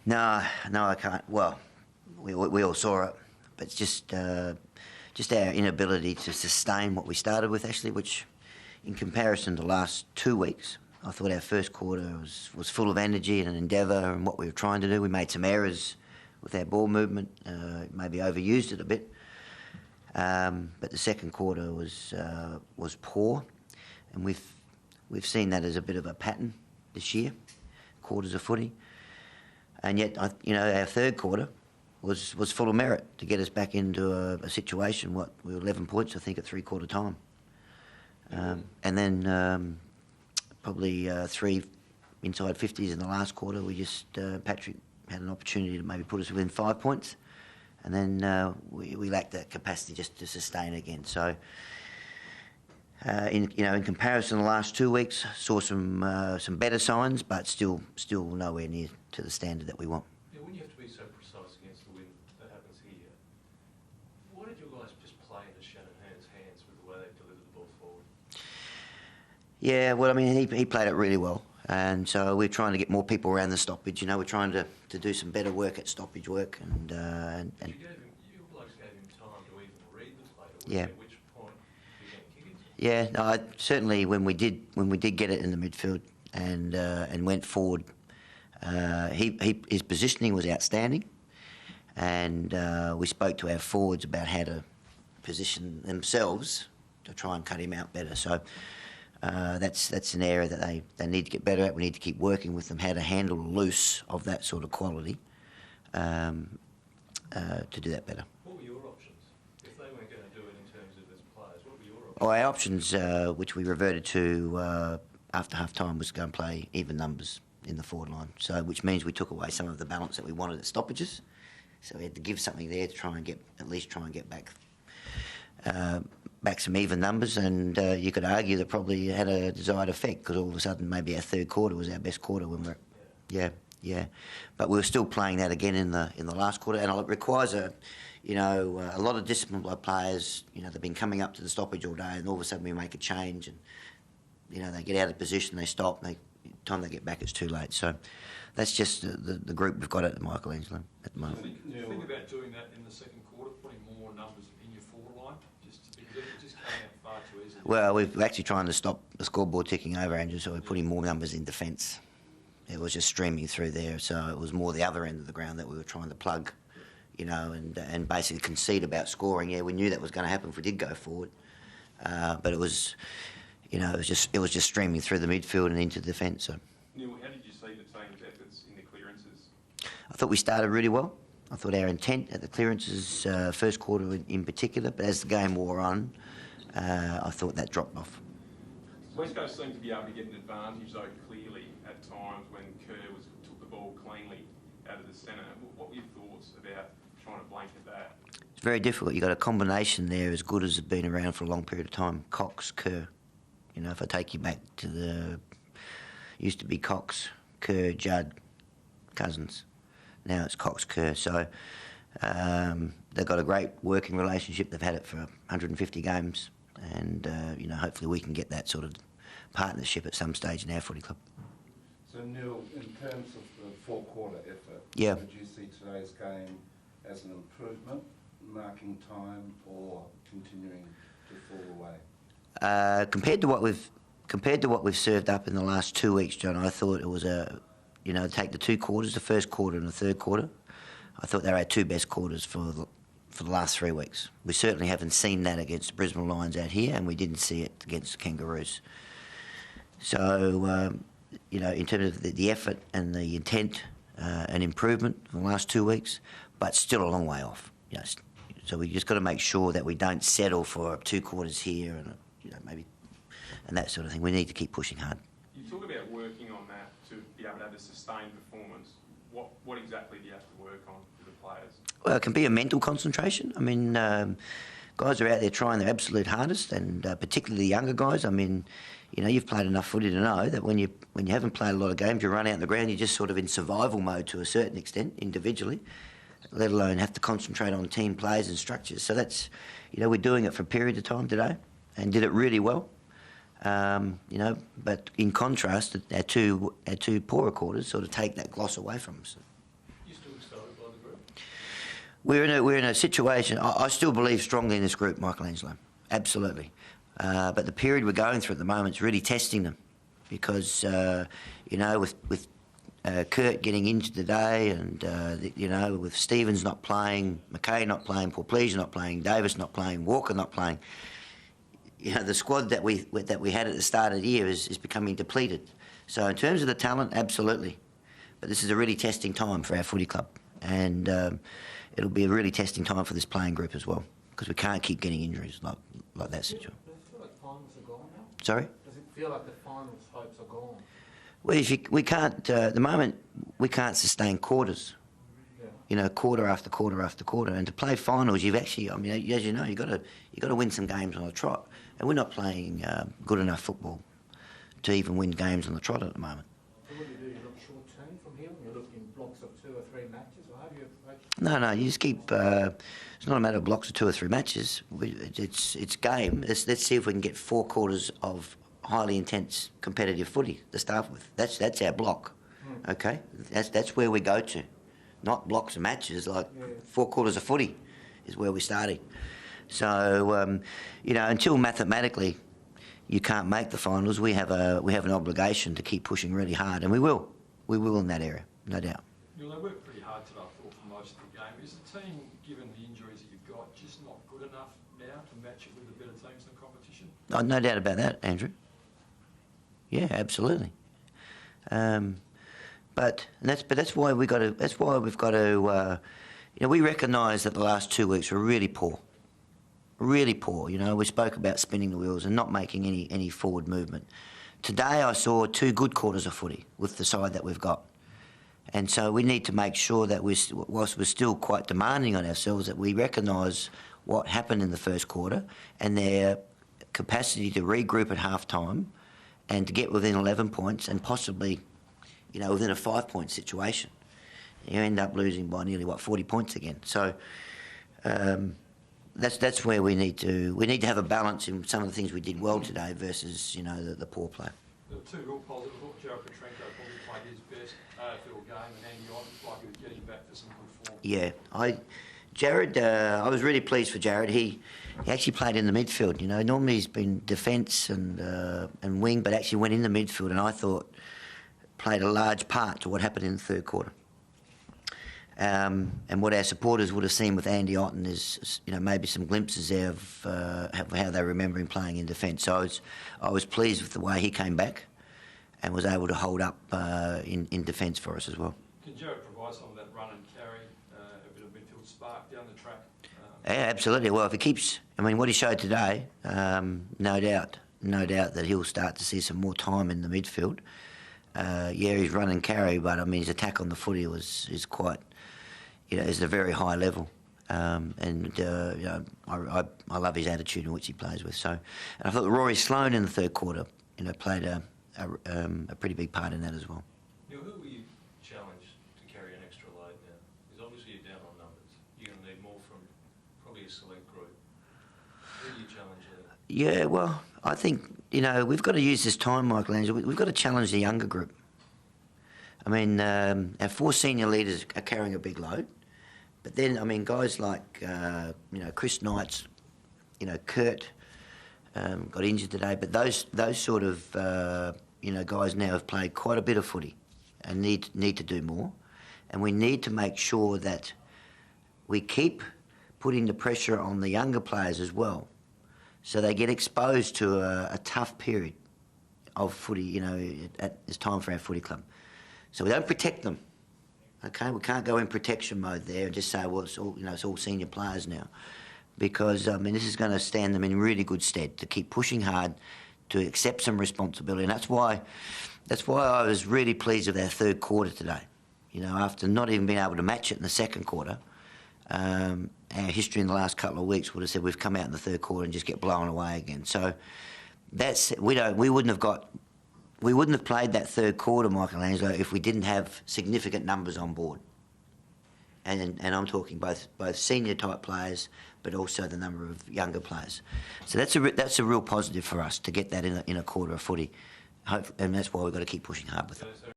No, I can't. Well, we all saw it, but it's just our inability to sustain what we started with, actually, which, in comparison to the last 2 weeks, I thought our first quarter was full of energy and endeavour and what we were trying to do. We made some errors with our ball movement, maybe overused it a bit. But the second quarter was poor, and we've seen that as a bit of a pattern this year, quarters of footy. And yet, our third quarter was full of merit to get us back into a situation. We were 11 points, I think, at three-quarter time. And then probably 3 inside 50s in the last quarter. We just, Patrick had an opportunity to maybe put us within 5 points. And then we lacked that capacity just to sustain again. So, in comparison to the last 2 weeks, saw some better signs, but still nowhere near to the standard that we want. Yeah, when you have to be so precise against the wind, that happens here. Why did you guys just play into Shanahan's hands with the way they delivered the ball forward? Yeah, well, I mean, he played it really well. And so we're trying to get more people around the stoppage. We're trying to do some better work at stoppage work. And you blokes gave him time to even read the play. Yeah. At which point you get kicked. Yeah, no, certainly when we did get it in the midfield and went forward, his positioning was outstanding, and we spoke to our forwards about how to position themselves to try and cut him out better. So. That's an area that they need to get better at. We need to keep working with them how to handle loose of that sort of quality to do that better. What were your options? If they weren't going to do it in terms of as players, what were your options? Well, our options, which we reverted to after half-time, was going to play even numbers in the forward line. So, which means we took away some of the balance that we wanted at stoppages. So we had to give something there to try and get back some even numbers, and you could argue that probably had a desired effect, because all of a sudden maybe our third quarter was our best quarter when we're yeah. But we were still playing that again in the last quarter, and it requires a lot of discipline by players. They've been coming up to the stoppage all day, and all of a sudden we make a change, and they get out of position, they stop, and time they get back it's too late. So that's just the group we've got at Michelangelo at the moment. Think about doing that in the second quarter, putting more numbers in your forward line. It just came out far too easily. Well, we're actually trying to stop the scoreboard ticking over, Andrew, so we're putting more numbers in defence. It was just streaming through there, so it was more the other end of the ground that we were trying to plug, and basically concede about scoring. Yeah, we knew that was going to happen if we did go forward, but it was just streaming through the midfield and into defence. So. Neil, how did you see the team's efforts in the clearances? I thought we started really well. I thought our intent at the clearances, first quarter in particular, but as the game wore on, I thought that dropped off. West Coast seemed to be able to get an advantage, though, clearly at times when Kerr took the ball cleanly out of the centre. What were your thoughts about trying to blanket that? It's very difficult. You've got a combination there as good as has been around for a long period of time. Cox, Kerr. If I take you back to used to be Cox, Kerr, Judd, Cousins. Now it's Cox, Kerr. So they've got a great working relationship. They've had it for 150 games, and hopefully we can get that sort of partnership at some stage in our footy club. So Neil, in terms of the four-quarter effort, yeah. Would you see today's game as an improvement, marking time, or continuing to fall away? Compared to what we've served up in the last 2 weeks, John, I thought it was take the 2 quarters, the first quarter and the third quarter. I thought they were our 2 best quarters for the last 3 weeks. We certainly haven't seen that against the Brisbane Lions out here, and we didn't see it against the Kangaroos. So, in terms of the effort and the intent, an improvement in the last 2 weeks, but still a long way off. So we just got to make sure that we don't settle for 2 quarters here and maybe and that sort of thing. We need to keep pushing hard. You talk about working on that to be able to have a sustained performance. What exactly do you have to work on for the players? Well, it can be a mental concentration. I mean, guys are out there trying their absolute hardest, and particularly the younger guys. I mean, you've played enough footy to know that when you haven't played a lot of games, you run out on the ground, you're just sort of in survival mode to a certain extent, individually, let alone have to concentrate on team plays and structures. So that's, we're doing it for a period of time today, and did it really well. But in contrast, our two poorer quarters sort of take that gloss away from us. We're in a situation. I still believe strongly in this group, Michelangelo, absolutely. But the period we're going through at the moment is really testing them, because with Kurt getting injured today, and with Stevens not playing, McKay not playing, Porplesia not playing, Davis not playing, Walker not playing, the squad that we had at the start of the year is becoming depleted. So in terms of the talent, absolutely. But this is a really testing time for our footy club, and it'll be a really testing time for this playing group as well, because we can't keep getting injuries like that situation. Does it feel like finals are gone now? Sorry? Does it feel like the finals hopes are gone? Well, we can't, at the moment, we can't sustain quarters. Yeah. Quarter after quarter after quarter, and to play finals, you've actually, as you know, you've got to win some games on a trot, and we're not playing good enough football to even win games on the trot at the moment. So what do? You look short term from here? You look in blocks of 2 or 3 matches, or how do you approach? No, you just keep. It's not a matter of blocks of 2 or 3 matches. It's game. Let's see if we can get 4 quarters of highly intense competitive footy to start with. That's our block. Okay, that's where we go to, not blocks of matches. Like 4 quarters of footy is where we're starting. So until mathematically you can't make the finals, we have an obligation to keep pushing really hard, and we will in that area, no doubt. They worked pretty hard today, I thought, for most of the game. Is the team, given the injuries that you've got, just not good enough now to match it with the better teams in the competition? Oh, no doubt about that, Andrew. Yeah, absolutely. But that's why we've got to. We recognise that the last 2 weeks were really poor. Really poor. We spoke about spinning the wheels and not making any forward movement. Today I saw 2 good quarters of footy with the side that we've got. And so we need to make sure that whilst we're still quite demanding on ourselves, that we recognise what happened in the first quarter and their capacity to regroup at half-time and to get within 11 points and possibly, within a 5-point situation. You end up losing by nearly, 40 points again. So that's where we need to have a balance in some of the things we did well today versus, the poor play. There were 2 real positives. I thought Jared Petrenko probably played his best AFL game, and Andy Ott looked like he was getting back to some good form. Yeah, Jared, I was really pleased for Jared. He actually played in the midfield. Normally he's been defence and wing, but actually went in the midfield, and I thought played a large part to what happened in the third quarter. And what our supporters would have seen with Andy Otten is, maybe some glimpses there of how they remember him playing in defence. So I was pleased with the way he came back and was able to hold up in defence for us as well. Can Jared provide some of that run and carry, a bit of midfield spark down the track? Yeah, absolutely. Well, if he keeps, what he showed today, no doubt that he'll start to see some more time in the midfield. He's run and carry, but his attack on the footy is quite, is at a very high level. I love his attitude in which he plays with. So, and I thought Rory Sloane in the third quarter, played a pretty big part in that as well. Who will you challenge to carry an extra load now? Because obviously you're down on numbers. You're going to need more from probably a select group. Who do you challenge there? Yeah, well, I think, we've got to use this time, Michelangelo. We've got to challenge the younger group. Our 4 senior leaders are carrying a big load. But then, guys like, Chris Knights, Kurt got injured today. But those sort of, guys now have played quite a bit of footy and need to do more. And we need to make sure that we keep putting the pressure on the younger players as well, so they get exposed to a tough period of footy, it's time for our footy club. So we don't protect them, okay? We can't go in protection mode there and just say, well, it's all senior players now. Because, this is going to stand them in really good stead to keep pushing hard, to accept some responsibility. And that's why I was really pleased with our third quarter today. After not even being able to match it in the second quarter, our history in the last couple of weeks would have said we've come out in the third quarter and just get blown away again. So we wouldn't have played that third quarter, Michelangelo, if we didn't have significant numbers on board. And I'm talking both senior type players, but also the number of younger players. So that's a real positive for us to get that in a quarter of footy, and that's why we've got to keep pushing hard with it.